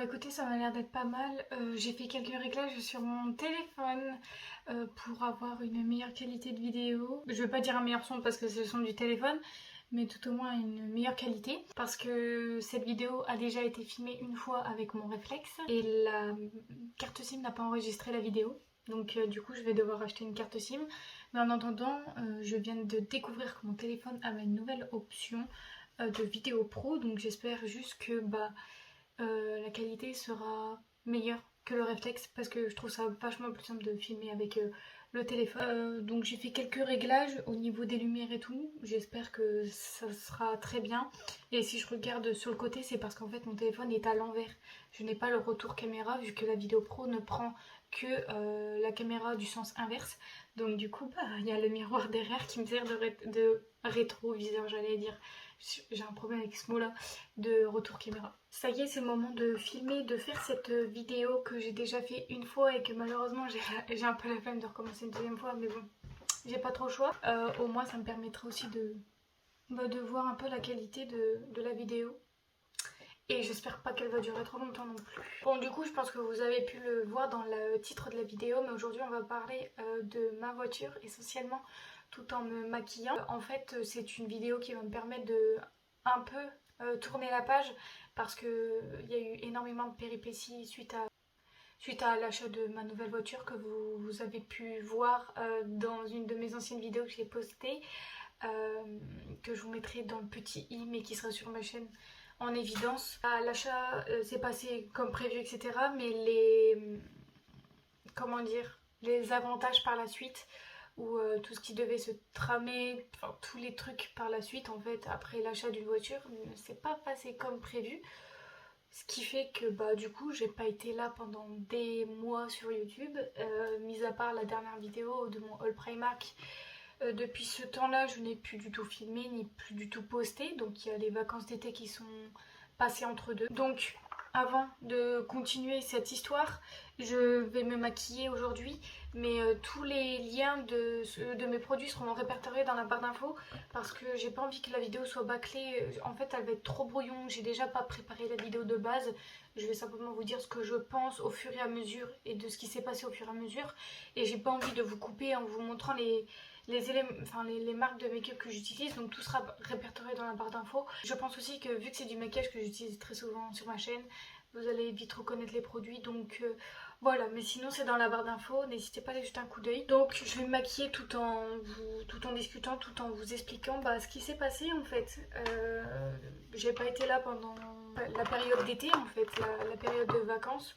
Écoutez, ça m'a l'air d'être pas mal. J'ai fait quelques réglages sur mon téléphone pour avoir une meilleure qualité de vidéo. Je veux pas dire un meilleur son parce que c'est le son du téléphone, mais tout au moins une meilleure qualité. Parce que cette vidéo a déjà été filmée une fois avec mon réflexe et la carte SIM n'a pas enregistré la vidéo. Donc du coup je vais devoir acheter une carte SIM. Mais en attendant, je viens de découvrir que mon téléphone avait une nouvelle option de vidéo pro. Donc j'espère juste que la qualité sera meilleure que le réflexe parce que je trouve ça vachement plus simple de filmer avec le téléphone. Donc j'ai fait quelques réglages au niveau des lumières et tout. J'espère que ça sera très bien. Et si je regarde sur le côté, c'est parce qu'en fait mon téléphone est à l'envers. Je n'ai pas le retour caméra vu que la vidéo pro ne prend que la caméra du sens inverse. Donc du coup, il y a le miroir derrière qui me sert de rétroviseur, j'allais dire. J'ai un problème avec ce mot-là, de retour caméra. Ça y est, c'est le moment de filmer, de faire cette vidéo que j'ai déjà fait une fois et que malheureusement j'ai un peu la flemme de recommencer une deuxième fois, mais bon, j'ai pas trop le choix. Au moins, ça me permettra aussi de voir un peu la qualité de la vidéo. Et j'espère pas qu'elle va durer trop longtemps non plus. Bon, du coup, je pense que vous avez pu le voir dans le titre de la vidéo, mais aujourd'hui, on va parler de ma voiture essentiellement, tout en me maquillant. En fait, c'est une vidéo qui va me permettre de un peu tourner la page parce que il y a eu énormément de péripéties suite à l'achat de ma nouvelle voiture que vous avez pu voir dans une de mes anciennes vidéos que j'ai postées, que je vous mettrai dans le petit i mais qui sera sur ma chaîne en évidence. L'achat s'est passé comme prévu, etc. Mais comment dire, les avantages par la suite, ou tout ce qui devait se tramer, enfin, tous les trucs par la suite, en fait, après l'achat d'une voiture, ne s'est pas passé comme prévu. Ce qui fait que du coup j'ai pas été là pendant des mois sur YouTube, mis à part la dernière vidéo de mon haul Primark. Depuis ce temps-là, je n'ai plus du tout filmé ni plus du tout posté. Donc il y a les vacances d'été qui sont passées entre deux. Donc avant de continuer cette histoire, je vais me maquiller aujourd'hui. Mais tous les liens de mes produits seront répertoriés dans la barre d'infos. Parce que j'ai pas envie que la vidéo soit bâclée. En fait, elle va être trop brouillon. J'ai déjà pas préparé la vidéo de base. Je vais simplement vous dire ce que je pense au fur et à mesure et de ce qui s'est passé au fur et à mesure. Et j'ai pas envie de vous couper en vous montrant les marques de make-up que j'utilise, donc tout sera répertorié dans la barre d'infos. Je pense aussi que vu que c'est du maquillage que j'utilise très souvent sur ma chaîne, vous allez vite reconnaître les produits, donc voilà. Mais sinon c'est dans la barre d'infos, n'hésitez pas à aller jeter un coup d'œil. Donc je vais me maquiller tout en discutant, tout en vous expliquant ce qui s'est passé en fait. J'ai pas été là pendant la période d'été en fait, la période de vacances.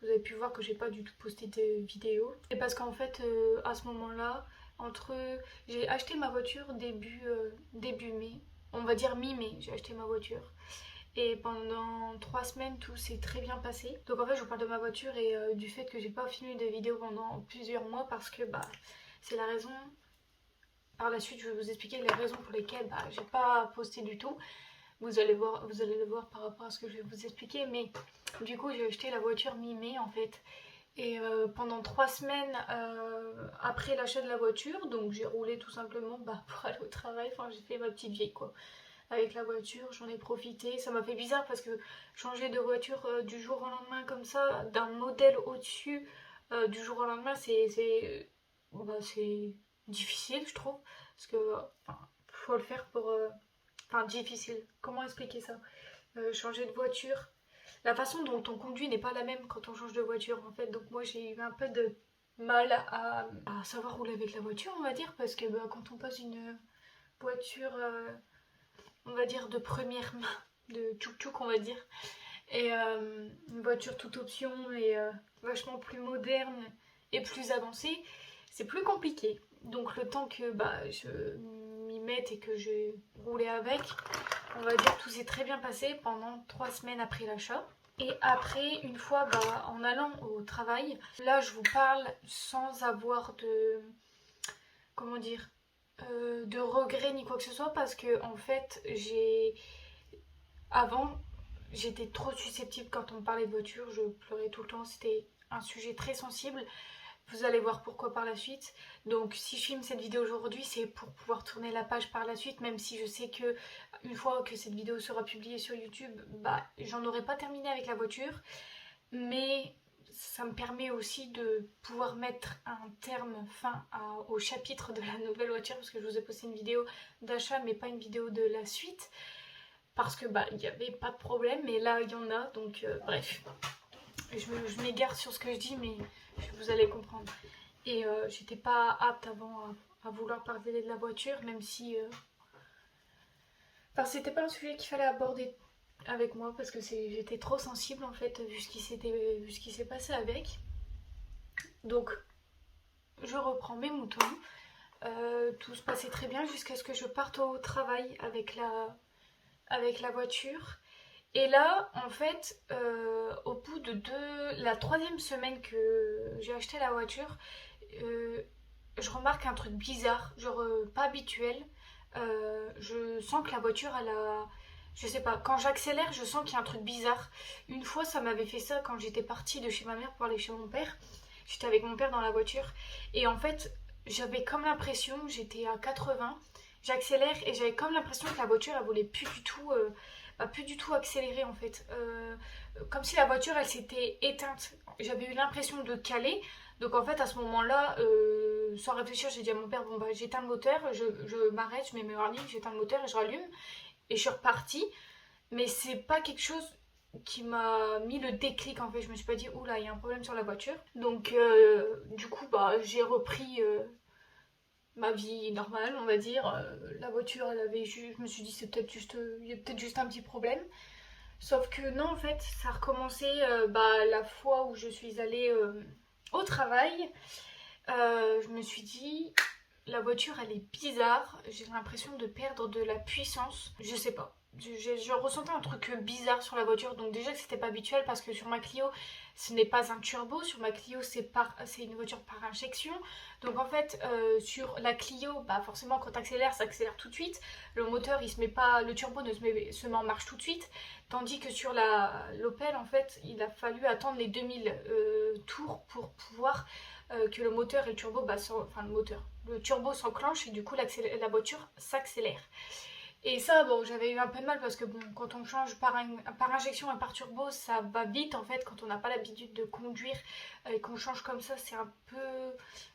Vous avez pu voir que j'ai pas du tout posté de vidéo. Et parce qu'en fait, à ce moment-là, entre j'ai acheté ma voiture début mai, on va dire mi-mai, j'ai acheté ma voiture. Et pendant 3 semaines, tout s'est très bien passé. Donc en fait, je vous parle de ma voiture et du fait que j'ai pas filmé de vidéo pendant plusieurs mois parce que c'est la raison. Par la suite, je vais vous expliquer les raisons pour lesquelles j'ai pas posté du tout. Vous allez le voir par rapport à ce que je vais vous expliquer. Mais du coup, j'ai acheté la voiture mi-mai en fait. Et pendant 3 semaines après l'achat de la voiture, donc j'ai roulé tout simplement pour aller au travail. Enfin, j'ai fait ma petite vieille quoi. Avec la voiture, j'en ai profité. Ça m'a fait bizarre parce que changer de voiture du jour au lendemain comme ça, d'un modèle au-dessus du jour au lendemain, c'est difficile, je trouve. Parce que faut le faire pour. Enfin, difficile. Comment expliquer ça? Changer de voiture, la façon dont on conduit n'est pas la même quand on change de voiture en fait. Donc moi j'ai eu un peu de mal à savoir rouler avec la voiture, on va dire, parce que quand on passe une voiture, on va dire de première main, de tchouk-tchouk on va dire, et une voiture toute option et vachement plus moderne et plus avancée, c'est plus compliqué. Donc le temps que je m'y mette et que je roulais avec, on va dire que tout s'est très bien passé pendant 3 semaines après l'achat. Et après, une fois en allant au travail, là je vous parle sans avoir comment dire, de regrets ni quoi que ce soit parce que en fait avant j'étais trop susceptible quand on me parlait de voiture, je pleurais tout le temps, c'était un sujet très sensible. Vous allez voir pourquoi par la suite. Donc si je filme cette vidéo aujourd'hui, c'est pour pouvoir tourner la page par la suite, même si je sais que une fois que cette vidéo sera publiée sur YouTube, bah j'en aurai pas terminé avec la voiture. Mais ça me permet aussi de pouvoir mettre un terme au chapitre de la nouvelle voiture, parce que je vous ai posté une vidéo d'achat mais pas une vidéo de la suite, parce que bah il n'y avait pas de problème, mais là il y en a, donc bref. Je m'égare sur ce que je dis, mais vous allez comprendre. Et j'étais pas apte avant à vouloir parler de la voiture, même si... Enfin, c'était pas un sujet qu'il fallait aborder avec moi, parce que j'étais trop sensible en fait, vu ce qui s'est passé avec. Donc, je reprends mes moutons. Tout se passait très bien jusqu'à ce que je parte au travail avec la voiture. Et là, en fait, au bout de la troisième semaine que j'ai acheté la voiture, je remarque un truc bizarre, genre pas habituel. Je sens que la voiture, elle a... Je sais pas, quand j'accélère, je sens qu'il y a un truc bizarre. Une fois, ça m'avait fait ça quand j'étais partie de chez ma mère pour aller chez mon père. J'étais avec mon père dans la voiture. Et en fait, j'avais comme l'impression, j'étais à 80, j'accélère et j'avais comme l'impression que la voiture, elle voulait plus du tout accélérer en fait. Comme si la voiture, elle s'était éteinte. J'avais eu l'impression de caler. Donc en fait, à ce moment-là, sans réfléchir, j'ai dit à mon père, bon bah j'éteins le moteur, je m'arrête, je mets mes warnings, j'éteins le moteur et je rallume. Et je suis repartie. Mais c'est pas quelque chose qui m'a mis le déclic en fait. Je me suis pas dit, oula, il y a un problème sur la voiture. Donc du coup, bah j'ai repris ma vie normale, on va dire. La voiture, elle avait juste... Je me suis dit, c'est peut-être juste... il y a peut-être juste un petit problème. Sauf que non, en fait, ça a recommencé la fois où je suis allée au travail. Je me suis dit, la voiture, elle est bizarre. J'ai l'impression de perdre de la puissance. Je sais pas. Je ressentais un truc bizarre sur la voiture. Donc déjà que c'était pas habituel parce que sur ma Clio, ce n'est pas un turbo. Sur ma Clio, c'est une voiture par injection. Donc en fait, sur la Clio, bah forcément quand t'accélères, ça accélère tout de suite. Le moteur, il se met pas, le turbo ne se met en marche tout de suite. Tandis que sur l'Opel, en fait, il a fallu attendre les 2000 tours pour pouvoir que le moteur et le turbo, le turbo s'enclenche et du coup la voiture s'accélère. Et ça, bon, j'avais eu un peu de mal parce que bon, quand on change par injection et par turbo, ça va vite en fait. Quand on n'a pas l'habitude de conduire et qu'on change comme ça,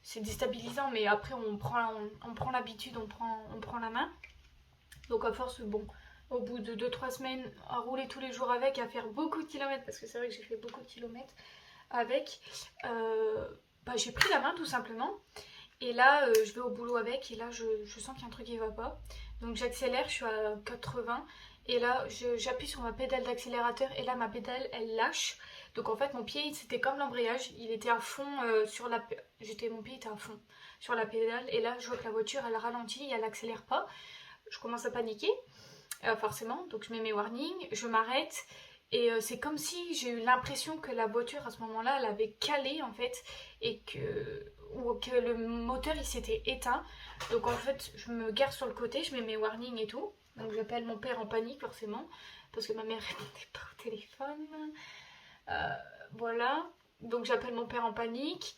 c'est déstabilisant. Mais après, on prend l'habitude, on prend la main. Donc à force, bon, au bout de 2-3 semaines, à rouler tous les jours avec, à faire beaucoup de kilomètres, parce que c'est vrai que j'ai fait beaucoup de kilomètres avec, j'ai pris la main tout simplement. Et là, je vais au boulot avec et là, je sens qu'il y a un truc qui va pas. Donc j'accélère, je suis à 80 et là, j'appuie sur ma pédale d'accélérateur et là, ma pédale, elle lâche. Donc en fait, mon pied, c'était comme l'embrayage, il était à fond mon pied était à fond sur la pédale et là, je vois que la voiture, elle ralentit et elle accélère pas. Je commence à paniquer, forcément. Donc je mets mes warnings, je m'arrête. Et c'est comme si j'ai eu l'impression que la voiture à ce moment-là, elle avait calé en fait, ou que le moteur il s'était éteint. Donc en fait, je me gare sur le côté, je mets mes warnings et tout. Donc j'appelle mon père en panique forcément, parce que ma mère répondait pas au téléphone. Voilà. Donc j'appelle mon père en panique.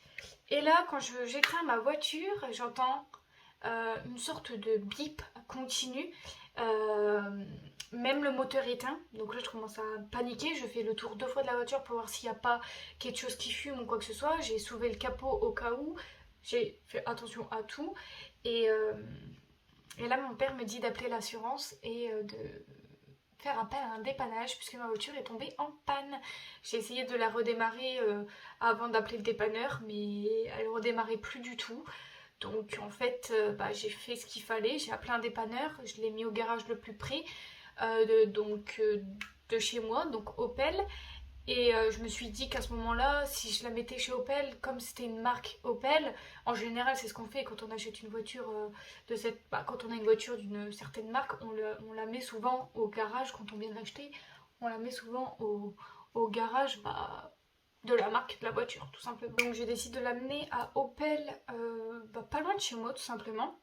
Et là, quand j'éteins ma voiture, j'entends une sorte de bip continu. Même le moteur éteint, donc là je commence à paniquer, je fais le tour 2 fois de la voiture pour voir s'il n'y a pas quelque chose qui fume ou quoi que ce soit, j'ai soulevé le capot au cas où, j'ai fait attention à tout, et, là mon père me dit d'appeler l'assurance et de faire appel à un dépannage puisque ma voiture est tombée en panne. J'ai essayé de la redémarrer avant d'appeler le dépanneur, mais elle redémarrait plus du tout. Donc en fait, j'ai fait ce qu'il fallait, j'ai appelé un dépanneur, je l'ai mis au garage le plus près de chez moi, donc Opel. Et je me suis dit qu'à ce moment-là, si je la mettais chez Opel, comme c'était une marque Opel, en général c'est ce qu'on fait quand on achète une voiture quand on a une voiture d'une certaine marque, on la met souvent au garage quand on vient de l'acheter, on la met souvent au garage de la marque de la voiture tout simplement. Donc j'ai décidé de l'amener à Opel, pas loin de chez moi tout simplement.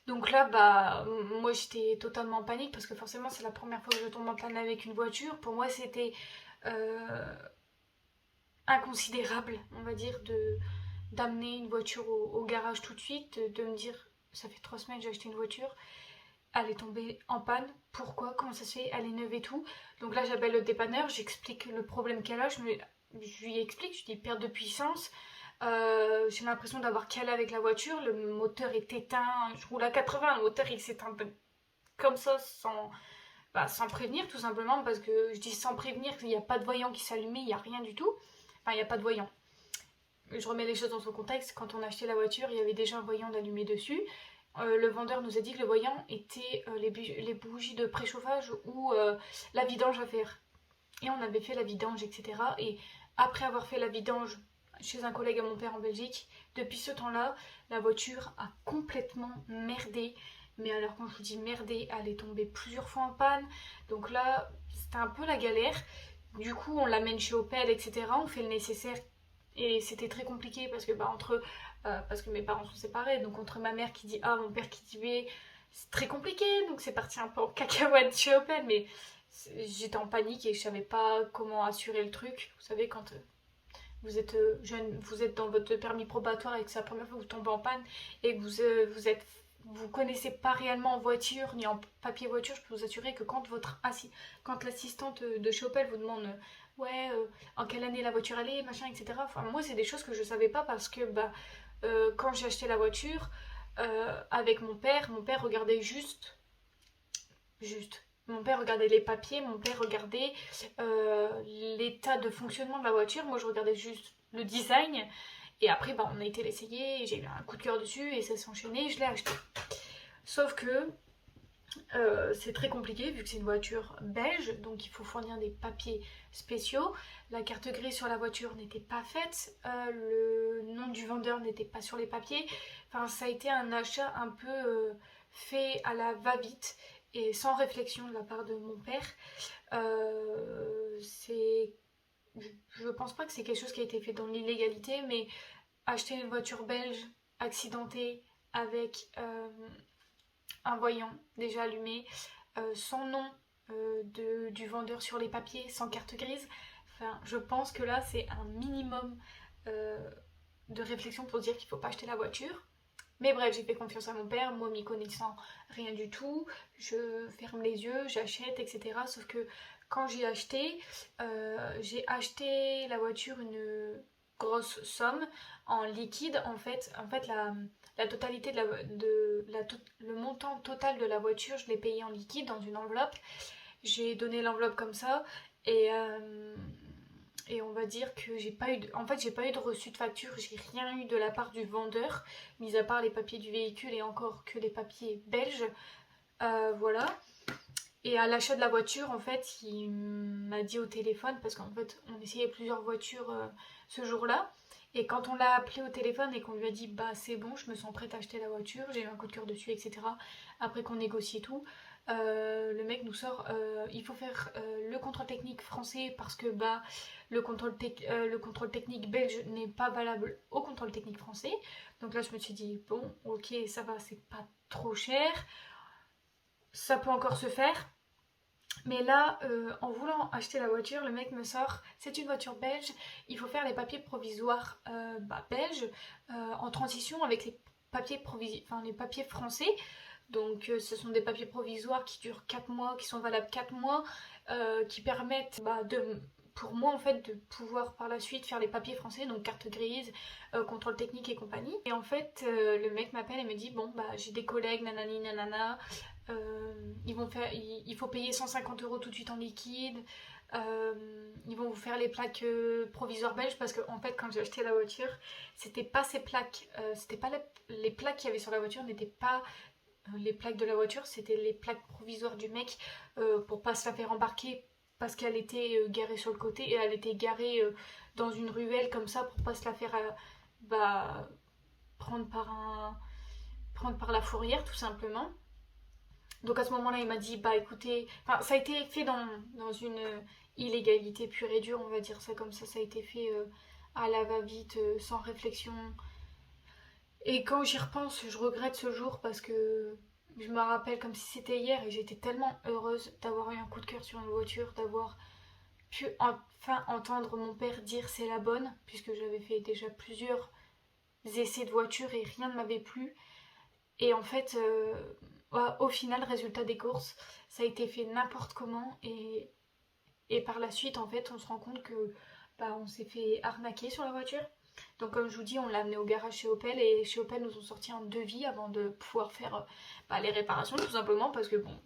Donc là, moi j'étais totalement en panique parce que forcément c'est la première fois que je tombe en panne avec une voiture. Pour moi c'était inconsidérable, on va dire, d'amener une voiture au garage tout de suite, de me dire ça fait 3 semaines que j'ai acheté une voiture, elle est tombée en panne, pourquoi, comment ça se fait, elle est neuve et tout. Donc là j'appelle le dépanneur, j'explique le problème qu'elle a, je lui explique, je dis perte de puissance, j'ai l'impression d'avoir calé avec la voiture, le moteur est éteint, je roule à 80, le moteur il s'éteint comme ça sans prévenir tout simplement, parce que je dis sans prévenir, il n'y a pas de voyant qui s'allumait, il n'y a rien du tout, enfin il n'y a pas de voyant. Je remets les choses dans son contexte, quand on a acheté la voiture, il y avait déjà un voyant d'allumé dessus. Le vendeur nous a dit que le voyant était les bougies de préchauffage ou la vidange à faire. Et on avait fait la vidange, etc. Et après avoir fait la vidange chez un collègue à mon père en Belgique, depuis ce temps-là, la voiture a complètement merdé. Mais alors quand je vous dis merdé, elle est tombée plusieurs fois en panne. Donc là, c'était un peu la galère. Du coup, on l'amène chez Opel, etc. On fait le nécessaire. Et c'était très compliqué parce que parce que mes parents sont séparés, donc entre ma mère qui dit A, mon père qui dit B, c'est très compliqué, donc c'est parti un peu en cacahuète chez Opel, mais j'étais en panique et je savais pas comment assurer le truc. Vous savez, quand vous êtes jeune, vous êtes dans votre permis probatoire et que c'est la première fois que vous tombez en panne et que vous connaissez pas réellement en voiture ni en papier voiture, je peux vous assurer que quand l'assistante de chez Opel vous demande ouais en quelle année la voiture allait, machin, etc. Enfin moi c'est des choses que je savais pas parce que quand j'ai acheté la voiture avec mon père regardait juste. Mon père regardait les papiers, mon père regardait l'état de fonctionnement de la voiture, moi je regardais juste le design. Et après, on a été l'essayer, j'ai eu un coup de cœur dessus et ça s'est enchaîné, je l'ai acheté. Sauf que c'est très compliqué vu que c'est une voiture belge, donc il faut fournir des papiers spéciaux. La carte grise sur la voiture n'était pas faite, le nom du vendeur n'était pas sur les papiers. Enfin, ça a été un achat un peu fait à la va-vite et sans réflexion de la part de mon père. Je pense pas que c'est quelque chose qui a été fait dans l'illégalité, mais acheter une voiture belge accidentée avec un voyant déjà allumé, sans nom du vendeur sur les papiers, sans carte grise. Enfin, je pense que là, c'est un minimum de réflexion pour dire qu'il ne faut pas acheter la voiture. Mais bref, j'ai fait confiance à mon père, moi m'y connaissant rien du tout, je ferme les yeux, j'achète, etc. Sauf que quand j'ai acheté la voiture une grosse somme en liquide. En fait la totalité le montant total de la voiture, je l'ai payé en liquide dans une enveloppe. J'ai donné l'enveloppe comme ça et on va dire que j'ai pas eu de reçu de facture, j'ai rien eu de la part du vendeur, mis à part les papiers du véhicule et encore que les papiers belges. Voilà. Et à l'achat de la voiture, en fait, il m'a dit au téléphone, parce qu'en fait, on essayait plusieurs voitures ce jour-là. Et quand on l'a appelé au téléphone et qu'on lui a dit, bah c'est bon, je me sens prête à acheter la voiture, j'ai eu un coup de cœur dessus, etc. Après qu'on négocie tout, le mec nous sort, il faut faire le contrôle technique français parce que le contrôle technique belge n'est pas valable au contrôle technique français. Donc là, je me suis dit, bon, ok, ça va, c'est pas trop cher, ça peut encore se faire. Mais là, en voulant acheter la voiture, le mec me sort, c'est une voiture belge, il faut faire les papiers provisoires belges en transition avec les papiers français. Donc ce sont des papiers provisoires qui durent 4 mois, qui sont valables 4 mois, qui permettent pour moi en fait de pouvoir par la suite faire les papiers français, donc carte grise, contrôle technique et compagnie. Et en fait le mec m'appelle et me dit bon j'ai des collègues nanani nanana, il faut payer 150 € tout de suite en liquide. Ils vont vous faire les plaques provisoires belges parce que en fait quand j'ai acheté la voiture c'était pas ces plaques, c'était pas les plaques qu'il y avait sur la voiture n'étaient pas les plaques de la voiture, c'était les plaques provisoires du mec pour pas se la faire embarquer parce qu'elle était garée sur le côté et elle était garée dans une ruelle comme ça pour pas se la faire prendre par la fourrière tout simplement. Donc à ce moment-là, il m'a dit, bah écoutez, enfin, ça a été fait dans une illégalité pure et dure, on va dire ça comme ça a été fait à la va-vite, sans réflexion. Et quand j'y repense, je regrette ce jour parce que je me rappelle comme si c'était hier et j'étais tellement heureuse d'avoir eu un coup de cœur sur une voiture, d'avoir pu enfin entendre mon père dire c'est la bonne, puisque j'avais fait déjà plusieurs essais de voiture et rien ne m'avait plu. Et en fait, au final, résultat des courses, ça a été fait n'importe comment. Et par la suite, en fait, on se rend compte que on s'est fait arnaquer sur la voiture. Donc comme je vous dis, on l'a amené au garage chez Opel et chez Opel nous ont sorti un devis avant de pouvoir faire les réparations tout simplement parce que bon,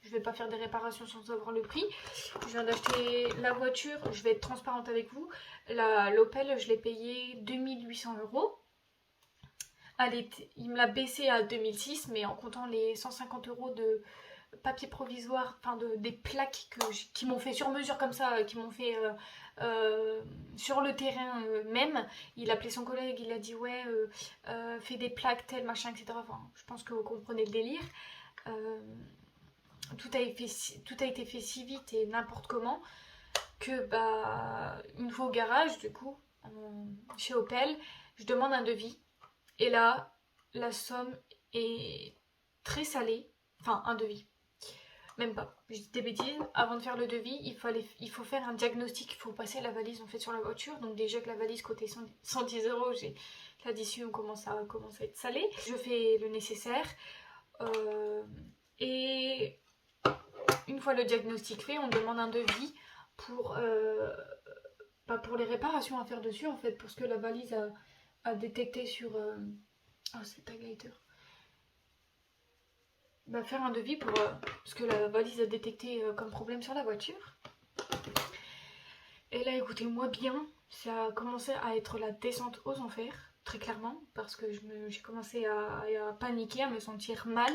je vais pas faire des réparations sans savoir le prix. Je viens d'acheter la voiture, je vais être transparente avec vous. L'Opel, je l'ai payé 2800 euros. Il me l'a baissé à 2006, mais en comptant les 150 euros de papier provisoire, enfin des plaques qui m'ont fait sur mesure comme ça, qui m'ont fait sur le terrain même. Il a appelé son collègue, il a dit ouais, fais des plaques, tel machin, etc. Enfin, je pense que vous comprenez le délire. Tout a été fait si vite et n'importe comment que une fois au garage, du coup, chez Opel, je demande un devis. Et là, la somme est très salée. Enfin, un devis. Même pas. Je dis des bêtises. Avant de faire le devis, il faut faire un diagnostic. Il faut passer la valise en fait sur la voiture. Donc déjà que la valise coûtait 110 euros, l'addition commence à être salée. Je fais le nécessaire. Et une fois le diagnostic fait, on demande un devis pour les réparations à faire dessus en fait. Pour ce que la valise a détecté sur... c'est Taglighter. Faire un devis pour ce que la valise a détecté comme problème sur la voiture. Et là, écoutez-moi bien, ça a commencé à être la descente aux enfers, très clairement, parce que j'ai commencé à paniquer, à me sentir mal.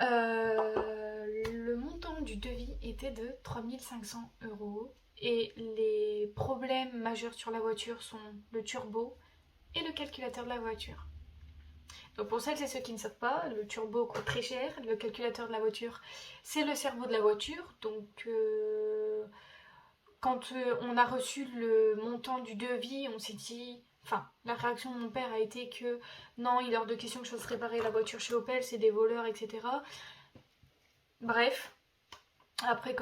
Le montant du devis était de 3500 euros et les problèmes majeurs sur la voiture sont le turbo et le calculateur de la voiture. Donc pour celles et ceux qui ne savent pas, le turbo coûte très cher, le calculateur de la voiture, c'est le cerveau de la voiture. Donc quand on a reçu le montant du devis, on s'est dit... Enfin, la réaction de mon père a été que non, il est hors de question que je fasse réparer la voiture chez Opel, c'est des voleurs, etc. Bref, après,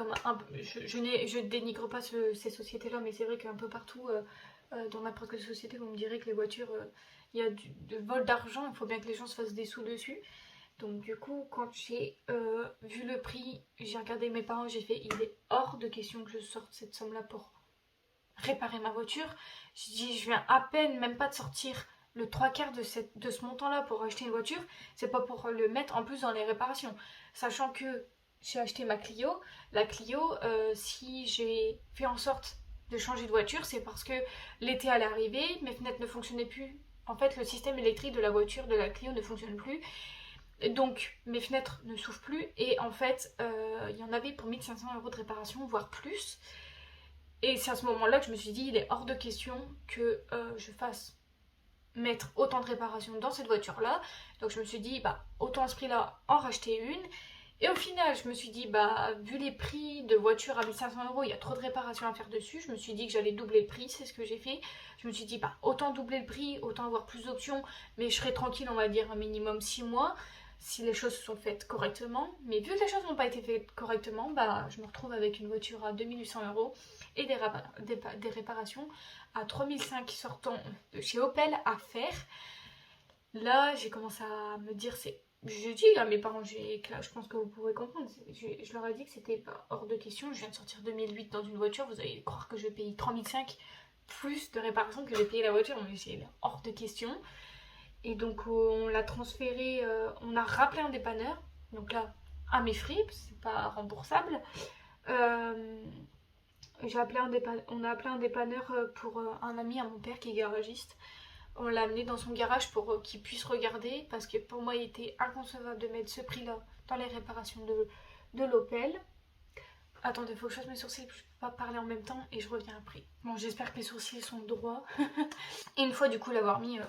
je dénigre pas ces sociétés-là, mais c'est vrai qu'un peu partout, dans n'importe quelle société, vous me direz que les voitures... il y a de vol d'argent, il faut bien que les gens se fassent des sous dessus. Donc du coup, quand j'ai vu le prix, j'ai regardé mes parents, j'ai fait, il est hors de question que je sorte cette somme-là pour réparer ma voiture. Je dis, je viens à peine, même pas de sortir le 3/4 de ce montant-là pour acheter une voiture. C'est pas pour le mettre en plus dans les réparations. Sachant que j'ai acheté ma Clio. La Clio, si j'ai fait en sorte de changer de voiture, c'est parce que l'été allait arriver, mes fenêtres ne fonctionnaient plus. En fait, le système électrique de la voiture de la Clio ne fonctionne plus. Donc, mes fenêtres ne s'ouvrent plus. Et en fait, il y en avait pour 1500 euros de réparation, voire plus. Et c'est à ce moment-là que je me suis dit, il est hors de question que je fasse mettre autant de réparations dans cette voiture-là. Donc, je me suis dit, autant à ce prix-là, en racheter une. Et au final, je me suis dit, vu les prix de voiture à 1500 euros, il y a trop de réparations à faire dessus. Je me suis dit que j'allais doubler le prix, c'est ce que j'ai fait. Je me suis dit, autant doubler le prix, autant avoir plus d'options, mais je serai tranquille, on va dire, un minimum 6 mois, si les choses sont faites correctement. Mais vu que les choses n'ont pas été faites correctement, je me retrouve avec une voiture à 2800 euros et des réparations à 3500 sortant de chez Opel à faire. Là, j'ai commencé à me dire, je dis à mes parents, je pense que vous pourrez comprendre, je leur ai dit que c'était hors de question. Je viens de sortir 2008 dans une voiture, vous allez croire que je vais payer 3500 plus de réparation que j'ai payé la voiture, mais c'est hors de question. Et donc on l'a transféré, on a rappelé un dépanneur, donc là à mes frais, c'est pas remboursable. On a appelé un dépanneur pour un ami à mon père qui est garagiste. On l'a amené dans son garage pour qu'il puisse regarder, parce que pour moi il était inconcevable de mettre ce prix-là dans les réparations de l'Opel. Attendez, il faut que je fasse mes sourcils, je peux pas parler en même temps et je reviens après. Bon, j'espère que mes sourcils sont droits. Et une fois du coup l'avoir mis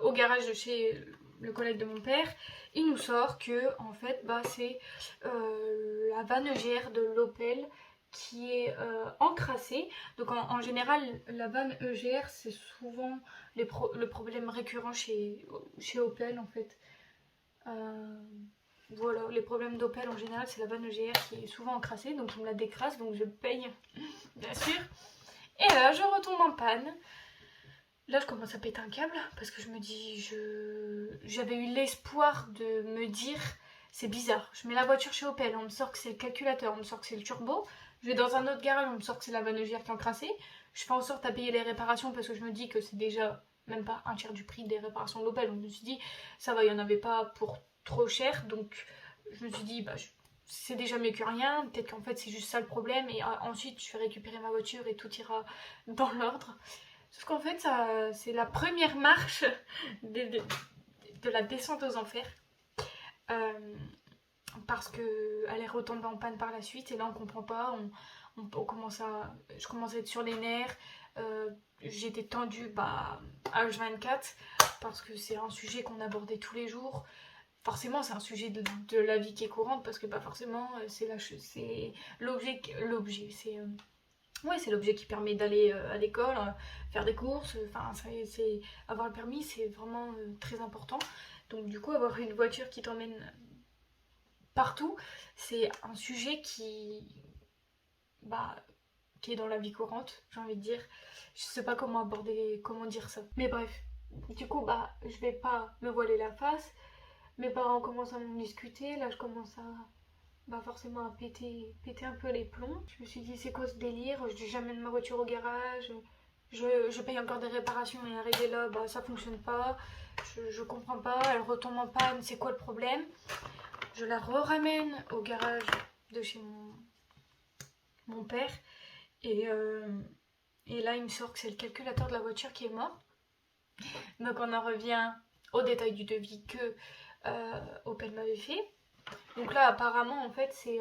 au garage de chez le collègue de mon père, il nous sort que en fait c'est la vanne EGR de l'Opel qui est encrassée. Donc en général, la vanne EGR, c'est souvent le problème récurrent chez Opel en fait. Voilà, les problèmes d'Opel en général, c'est la vanne EGR qui est souvent encrassée, donc il me la décrasse, donc je paye bien sûr. Et là, je retombe en panne. Là, je commence à péter un câble parce que je me dis, j'avais eu l'espoir de me dire, c'est bizarre. Je mets la voiture chez Opel, on me sort que c'est le calculateur, on me sort que c'est le turbo. Je vais dans un autre garage, on me sort que c'est la manœuvrière qui est encrassée. Je fais en sorte à payer les réparations parce que je me dis que c'est déjà même pas un tiers du prix des réparations de l'Opel. Donc je me suis dit, ça va, il n'y en avait pas pour trop cher. Donc je me suis dit, bah, c'est déjà mieux que rien. Peut-être qu'en fait c'est juste ça le problème. Et ensuite je vais récupérer ma voiture et tout ira dans l'ordre. Sauf qu'en fait, c'est la première marche de la descente aux enfers. Euh, Parce qu'elle est retombée en panne par la suite. Et là, on comprend pas. Je commence à être sur les nerfs. J'étais tendue H24 parce que c'est un sujet qu'on abordait tous les jours. Forcément, c'est un sujet de la vie qui est courante parce que forcément, c'est l'objet. C'est l'objet qui permet d'aller à l'école, faire des courses, enfin, avoir le permis, c'est vraiment très important. Donc du coup, avoir une voiture qui t'emmène partout, c'est un sujet bah, qui est dans la vie courante, j'ai envie de dire. Je sais pas comment dire ça. Mais bref, du coup, je vais pas me voiler la face. Mes parents commencent à m'en discuter, là je commence forcément à péter un peu les plombs. Je me suis dit, c'est quoi ce délire? J'amène ma voiture au garage, je paye encore des réparations et arrivé là, ça fonctionne pas. Je comprends pas, elle retombe en panne, c'est quoi le problème? Je la ramène au garage de chez mon père et là il me sort que c'est le calculateur de la voiture qui est mort. Donc on en revient au détail du devis que Opel m'avait fait. Donc là apparemment en fait c'est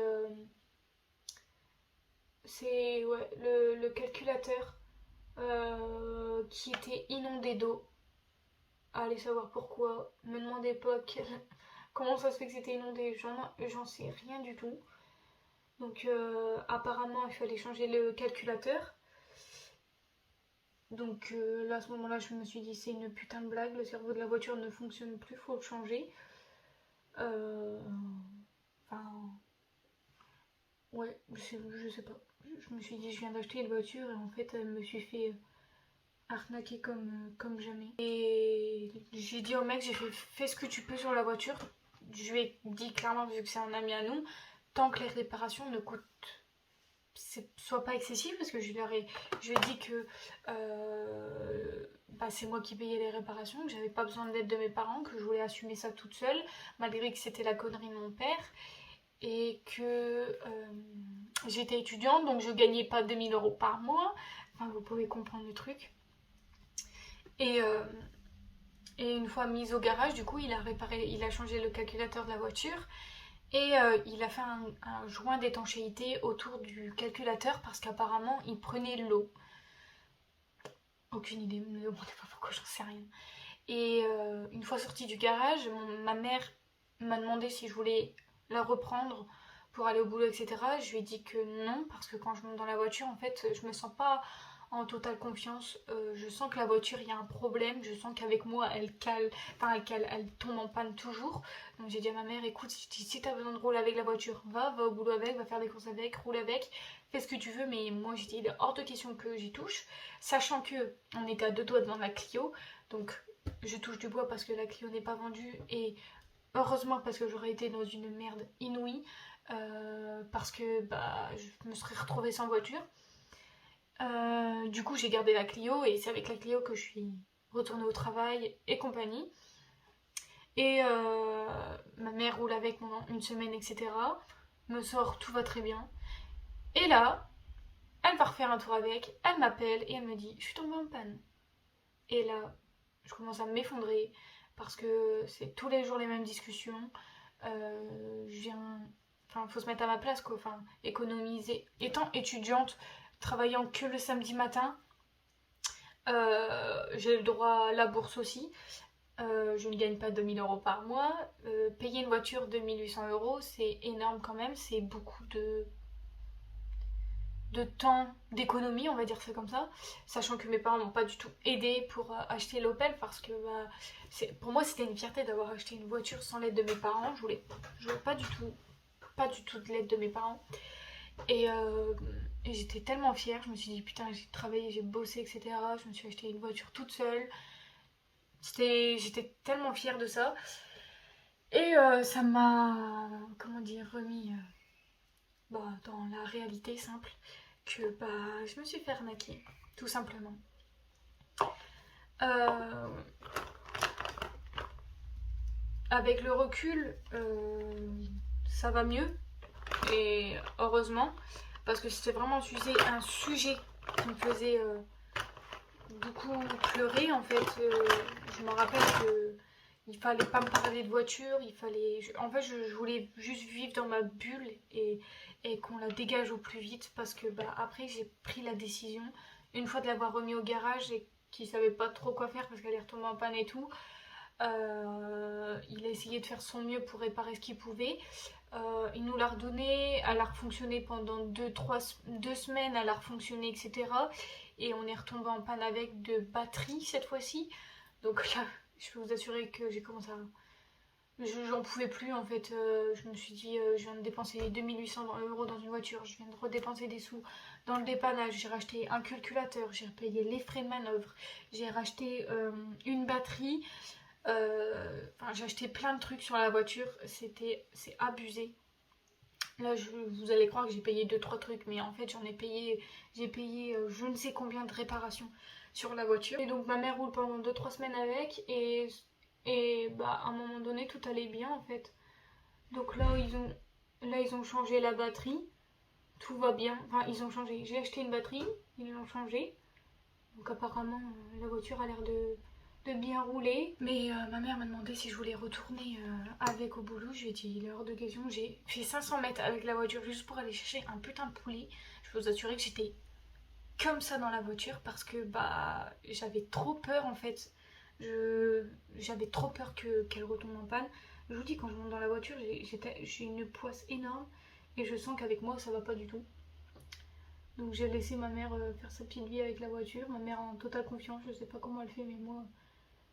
le calculateur qui était inondé d'eau. Allez savoir pourquoi. Me demandez pas comment ça se fait que c'était inondé. J'en sais rien du tout. Donc apparemment il fallait changer le calculateur. Donc là à ce moment-là je me suis dit c'est une putain de blague. Le cerveau de la voiture ne fonctionne plus, faut le changer. Enfin... Ouais, je sais pas. Je me suis dit, je viens d'acheter une voiture et en fait, elle me suis fait arnaquer comme jamais. Et j'ai dit au mec, j'ai fait, fais ce que tu peux sur la voiture. Je lui ai dit clairement, vu que c'est un ami à nous, tant que les réparations ne coûtent soit pas excessives, parce que je lui ai dit que c'est moi qui payais les réparations, que j'avais pas besoin d'aide de mes parents, que je voulais assumer ça toute seule, malgré que c'était la connerie de mon père. Et que j'étais étudiante, donc je gagnais pas 2000 euros par mois. Enfin, vous pouvez comprendre le truc. Et une fois mise au garage, du coup, il a changé le calculateur de la voiture et il a fait un joint d'étanchéité autour du calculateur parce qu'apparemment, il prenait l'eau. Aucune idée, ne me demandez pas pourquoi, j'en sais rien. Et une fois sortie du garage, ma mère m'a demandé si je voulais la reprendre pour aller au boulot, etc. Je lui ai dit que non, parce que quand je monte dans la voiture, en fait, je me sens pas en totale confiance. Je sens que la voiture, il y a un problème. Je sens qu'avec moi, elle elle tombe en panne toujours. Donc j'ai dit à ma mère, écoute, si t'as besoin de rouler avec la voiture, va au boulot avec, va faire des courses avec, roule avec, fais ce que tu veux. Mais moi, j'ai dit, il est hors de question que j'y touche. Sachant que on était à 2 doigts devant la Clio. Donc je touche du bois parce que la Clio n'est pas vendue et heureusement parce que j'aurais été dans une merde inouïe parce que je me serais retrouvée sans voiture. Du coup j'ai gardé la Clio et c'est avec la Clio que je suis retournée au travail et compagnie. Et ma mère roule avec pendant une semaine, etc. Me sort, tout va très bien. Et là, elle va refaire un tour avec, elle m'appelle et elle me dit, je suis tombée en panne. Et là, je commence à m'effondrer parce que c'est tous les jours les mêmes discussions. Faut se mettre à ma place, quoi. Enfin, économiser. Étant étudiante, travaillant que le samedi matin, j'ai le droit à la bourse aussi. Je ne gagne pas 2000 euros par mois. Payer une voiture de 1800 euros, c'est énorme quand même. C'est beaucoup de temps, d'économie, on va dire ça comme ça, sachant que mes parents m'ont pas du tout aidé pour acheter l'Opel parce que pour moi c'était une fierté d'avoir acheté une voiture sans l'aide de mes parents. Je voulais pas du tout de l'aide de mes parents. Et Et j'étais tellement fière, je me suis dit putain j'ai travaillé, j'ai bossé, etc. Je me suis acheté une voiture toute seule. J'étais tellement fière de ça. Et ça m'a, comment dire, remis dans la réalité simple que je me suis fait arnaquer, tout simplement. Euh, avec le recul, ça va mieux, et heureusement, parce que c'était vraiment un sujet qui me faisait beaucoup pleurer en fait. Je me rappelle que il fallait pas me parler de voiture, en fait je voulais juste vivre dans ma bulle et qu'on la dégage au plus vite parce que après j'ai pris la décision une fois de l'avoir remis au garage et qu'il savait pas trop quoi faire parce qu'elle est retombée en panne et tout. Il a essayé de faire son mieux pour réparer ce qu'il pouvait. Il nous l'a redonné, elle a refonctionné pendant 2 semaines, elle a refonctionné, etc. Et on est retombé en panne avec de batterie cette fois-ci. Donc là, je peux vous assurer que j'ai commencé à... J'en pouvais plus en fait. Je me suis dit, je viens de dépenser 2 800 € dans une voiture, je viens de redépenser des sous dans le dépannage. J'ai racheté un calculateur, j'ai payé les frais de manœuvre, j'ai racheté une batterie. Enfin, j'ai acheté plein de trucs sur la voiture, c'est abusé. Là, vous allez croire que j'ai payé 2 3 trucs, mais en fait, j'ai payé je ne sais combien de réparations sur la voiture. Et donc, ma mère roule pendant 2 3 semaines avec, et à un moment donné, tout allait bien en fait. Donc là, ils ont changé la batterie, tout va bien. Enfin, ils ont changé. J'ai acheté une batterie, ils l'ont changé. Donc apparemment, la voiture a l'air de bien rouler. Mais ma mère m'a demandé si je voulais retourner avec au boulot. Je lui ai dit, il est hors de question. J'ai fait 500 mètres avec la voiture juste pour aller chercher un putain de poulet. Je peux vous assurer que j'étais comme ça dans la voiture parce que j'avais trop peur en fait. J'avais trop peur qu'elle retombe en panne. Je vous dis, quand je monte dans la voiture, j'ai une poisse énorme et je sens qu'avec moi ça va pas du tout. Donc j'ai laissé ma mère faire sa petite vie avec la voiture. Ma mère en totale confiance, je sais pas comment elle fait, mais moi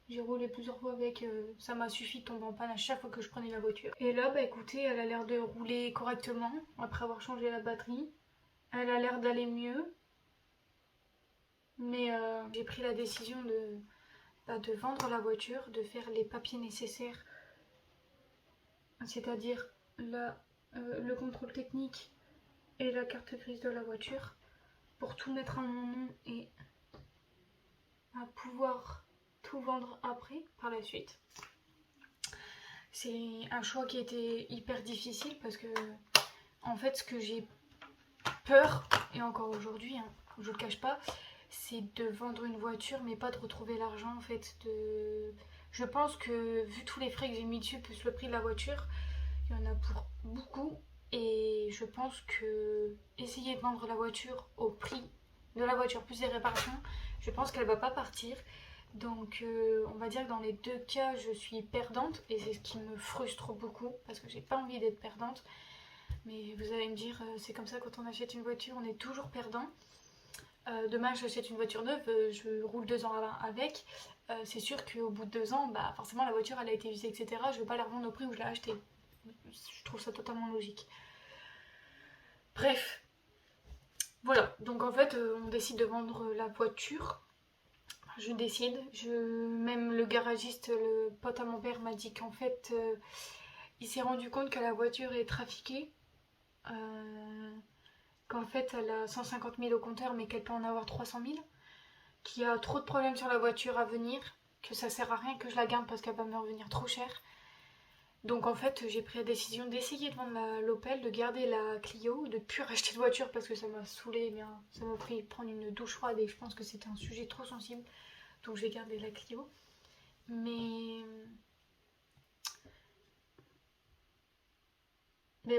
j'ai roulé plusieurs fois avec. Ça m'a suffi de tomber en panne à chaque fois que je prenais la voiture. Et là, écoutez, elle a l'air de rouler correctement après avoir changé la batterie. Elle a l'air d'aller mieux. Mais j'ai pris la décision de vendre la voiture, de faire les papiers nécessaires, c'est-à-dire le contrôle technique et la carte grise de la voiture, pour tout mettre à mon nom et à pouvoir tout vendre après, par la suite. C'est un choix qui a été hyper difficile parce que, en fait, ce que j'ai peur, et encore aujourd'hui, hein, je le cache pas, c'est de vendre une voiture mais pas de retrouver l'argent en fait. Je pense que vu tous les frais que j'ai mis dessus plus le prix de la voiture, il y en a pour beaucoup. Et je pense que essayer de vendre la voiture au prix de la voiture plus des réparations, je pense qu'elle va pas partir. Donc on va dire que dans les 2 cas je suis perdante et c'est ce qui me frustre beaucoup parce que j'ai pas envie d'être perdante. Mais vous allez me dire, c'est comme ça quand on achète une voiture, on est toujours perdant. Demain j'achète une voiture neuve, je roule 2 ans avec. C'est sûr qu'au bout de 2 ans, forcément la voiture elle a été usée, etc. Je vais pas la revendre au prix où je l'ai achetée. Je trouve ça totalement logique. Bref, voilà. Donc en fait, on décide de vendre la voiture. Je décide. Même le garagiste, le pote à mon père, m'a dit qu'en fait, il s'est rendu compte que la voiture est trafiquée. Qu'en fait, elle a 150 000 au compteur, mais qu'elle peut en avoir 300 000. Qu'il y a trop de problèmes sur la voiture à venir. Que ça sert à rien que je la garde parce qu'elle va me revenir trop cher. Donc en fait, j'ai pris la décision d'essayer de vendre l'Opel, de garder la Clio, de ne plus racheter de voiture parce que ça m'a saoulé, bien, ça m'a pris prendre une douche froide et je pense que c'était un sujet trop sensible. Donc j'ai gardé la Clio. Mais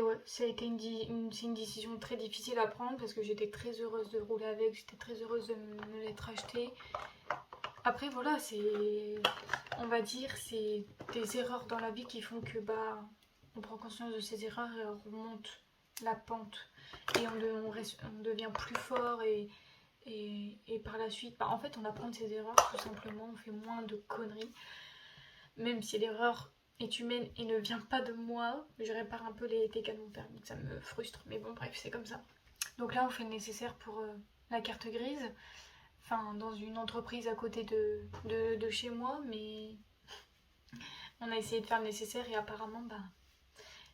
ouais, ça a été c'est une décision très difficile à prendre parce que j'étais très heureuse de rouler avec, j'étais très heureuse de me l'être acheté. Après voilà, on va dire, c'est des erreurs dans la vie qui font que on prend conscience de ces erreurs et on remonte la pente et on devient plus fort et par la suite, en fait on apprend de ses erreurs tout simplement, on fait moins de conneries. Même si l'erreur est humaine et ne vient pas de moi, je répare un peu les dégâts de mon père, donc ça me frustre. Mais bon bref, c'est comme ça. Donc là on fait le nécessaire pour la carte grise, enfin dans une entreprise à côté de chez moi, mais on a essayé de faire le nécessaire et apparemment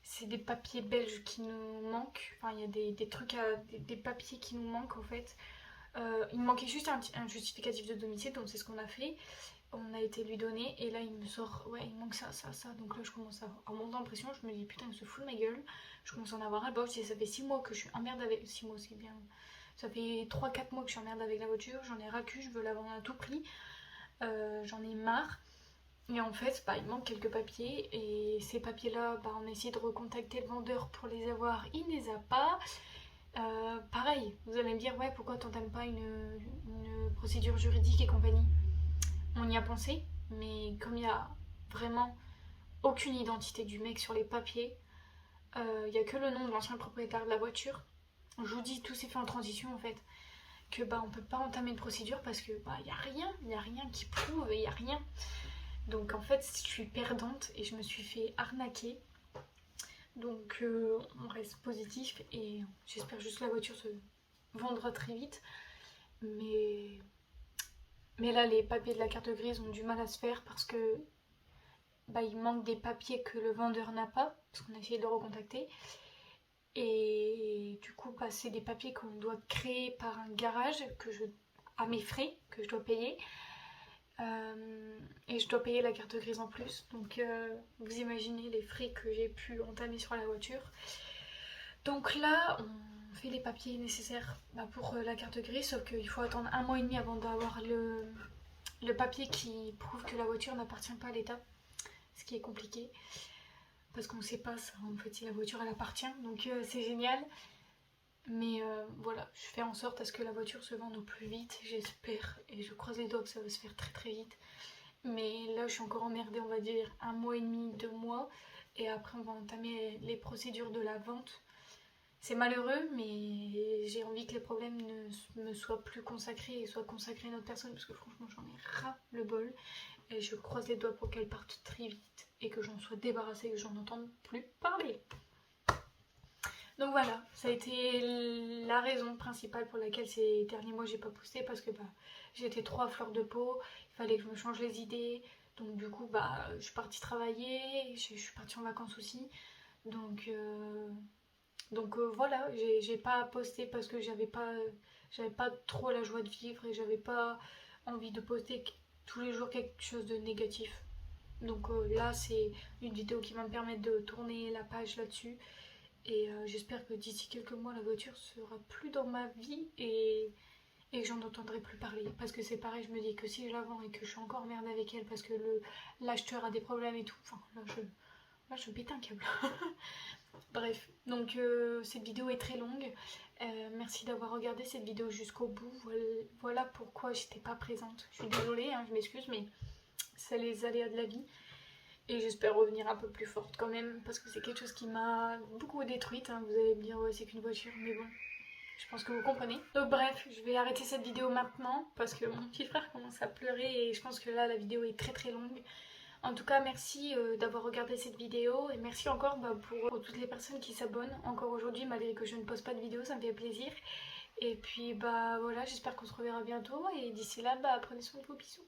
c'est des papiers belges qui nous manquent, enfin il y a des trucs, des papiers qui nous manquent en fait. Il me manquait juste un justificatif de domicile, donc c'est ce qu'on a fait. On a été lui donner et là il me sort, ouais il manque ça. Donc là je commence à monter en pression, je me dis putain il se fout de ma gueule. Je commence à en avoir un bord, ça fait 6 mois que je suis en merde avec, 6 mois c'est bien. Ça fait 3-4 mois que je suis en merde avec la voiture, j'en ai ras cul, je veux la vendre à tout prix. J'en ai marre. Et en fait, il manque quelques papiers et ces papiers-là, on a essayé de recontacter le vendeur pour les avoir, il ne les a pas. Pareil, vous allez me dire, ouais, pourquoi t'entames pas une procédure juridique et compagnie? On y a pensé, mais comme il y a vraiment aucune identité du mec sur les papiers, il y a que le nom de l'ancien propriétaire de la voiture. Je vous dis, tout s'est fait en transition en fait. Que on peut pas entamer une procédure parce que y a rien qui prouve, il y a rien. Donc en fait, je suis perdante et je me suis fait arnaquer. Donc on reste positif et j'espère juste que la voiture se vendra très vite. Mais là, les papiers de la carte grise ont du mal à se faire parce que il manque des papiers que le vendeur n'a pas, parce qu'on a essayé de le recontacter. Et du coup, c'est des papiers qu'on doit créer par un garage à mes frais, que je dois payer. Et je dois payer la carte grise en plus. Donc vous imaginez les frais que j'ai pu entamer sur la voiture. Donc là, on fait les papiers nécessaires pour la carte grise, sauf qu'il faut attendre 1 mois et demi avant d'avoir le papier qui prouve que la voiture n'appartient pas à l'État. Ce qui est compliqué. Parce qu'on ne sait pas ça, en fait, si la voiture elle appartient. Donc c'est génial. Mais voilà, je fais en sorte à ce que la voiture se vende au plus vite, j'espère. Et je croise les doigts que ça va se faire très très vite. Mais là, je suis encore emmerdée, on va dire 1 mois et demi, 2 mois. Et après, on va entamer les procédures de la vente. C'est malheureux, mais j'ai envie que les problèmes ne me soient plus consacrés et soient consacrés à notre personne. Parce que franchement, j'en ai ras le bol. Et je croise les doigts pour qu'elle parte très vite. Et que j'en sois débarrassée, et que j'en entende plus parler. Donc voilà, ça a été la raison principale pour laquelle ces derniers mois j'ai pas posté, parce que j'étais trop à fleur de peau, il fallait que je me change les idées, donc du coup je suis partie travailler, je suis partie en vacances aussi, donc voilà, j'ai pas posté parce que j'avais pas trop la joie de vivre et j'avais pas envie de poster tous les jours quelque chose de négatif. Donc là c'est une vidéo qui va me permettre de tourner la page là-dessus. Et j'espère que d'ici quelques mois, la voiture sera plus dans ma vie et que j'en entendrai plus parler. Parce que c'est pareil, je me dis que si je la vends et que je suis encore merde avec elle parce que l'acheteur a des problèmes et tout, enfin là je pète un câble. Bref, donc cette vidéo est très longue. Merci d'avoir regardé cette vidéo jusqu'au bout. Voilà pourquoi j'étais pas présente. Je suis désolée, je m'excuse, mais c'est les aléas de la vie. Et j'espère revenir un peu plus forte quand même, parce que c'est quelque chose qui m'a beaucoup détruite. Vous allez me dire, ouais, c'est qu'une voiture, mais bon, je pense que vous comprenez. Donc bref, je vais arrêter cette vidéo maintenant, parce que mon petit frère commence à pleurer et je pense que là, la vidéo est très très longue. En tout cas, merci d'avoir regardé cette vidéo et merci encore pour toutes les personnes qui s'abonnent encore aujourd'hui, malgré que je ne poste pas de vidéo, ça me fait plaisir. Et puis voilà, j'espère qu'on se reverra bientôt et d'ici là, prenez soin de vos bisous.